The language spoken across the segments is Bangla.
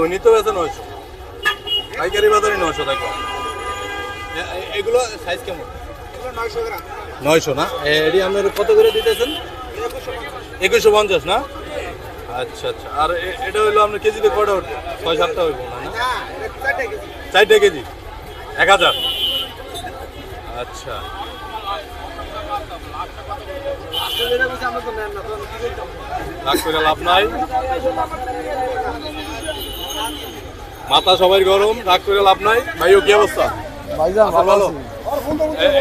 উনি তো বেচে 900, পাইকারি বাজারে 900 দেখো। এগুলো সাইজ কেমন? 900 না? এটি আপনার কত করে দিতেছেন? 2150 না? আচ্ছা আচ্ছা। আর এটা হইলো আপনার কেজিতে কয়টা উঠবে? 6-7টা হইব না? 4টা কেজি 1000। আচ্ছা, রাগ করে লাভ নাই, মাথা সবাই গরম, রাগ করে লাভ নাই। ভাইও কি অবস্থা? ভাইজান ভালো আছি।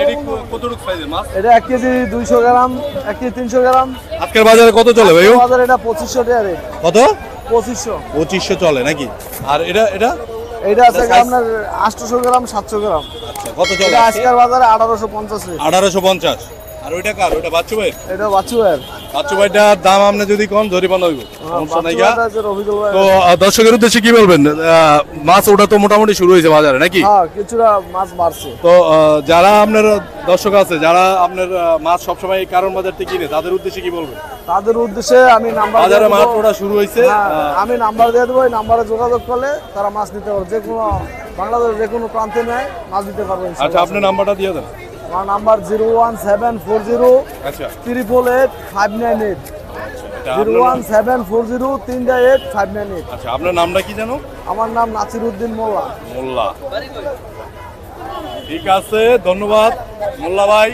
এটি কতটুকু সাইজের মাছ? এটা 1 কেজি 200 গ্রাম, 1 কেজি 300 গ্রাম। আজকের বাজারে কত চলে ভাইও? বাজারে এটা 2500 টাকা রেট। কত? 2500। 2500 চলে নাকি? আর এটা এটা আছে আপনার 800 গ্রাম 700 গ্রাম। আচ্ছা, কত চলে? এটা আজকের বাজারে 1850 রেট। 1850। আর ওইটা কার? ওইটা বাচ্চু ভাই? এটা বাচ্চু ভাই। বাচ্চু ভাইটার দাম আপনি যদি কম জরিমানা হইব, সমস্যা নাই গা। রবিকুল ভাই। তো দর্শকের উদ্দেশ্যে কি বলবেন? মাছ ওটা তো মোটামুটি শুরু হয়েছে বাজারে নাকি? হ্যাঁ, কিছুটা মাছ বাড়ছে। তো যারা আপনার দর্শক আছে, যারা আপনার মাছ সবসময় এই কারণ বাজার থেকে কিনে, তাদের উদ্দেশ্যে কি বলবেন? তাদের উদ্দেশ্যে আমি নাম্বার বাজারে মাছ ওটা শুরু হয়েছে, আমি নাম্বার দিয়ে দেবো। এই নাম্বারে যোগাযোগ করলে তারা মাছ নিতে পারবে। যে কোনো বাংলাদেশের যে কোনো প্রান্তে নেয় মাছ দিতে পারবে। আচ্ছা, আপনার নাম্বারটা দিয়ে দেন। আমার নাম্বার 01740 আচ্ছা 888 598। 01740 388 598। আচ্ছা, আপনার নামটা কি জানো? আমার নাম নাসিরউদ্দিন মোল্লা। মোল্লা। ঠিক আছে, ধন্যবাদ মোল্লা ভাই।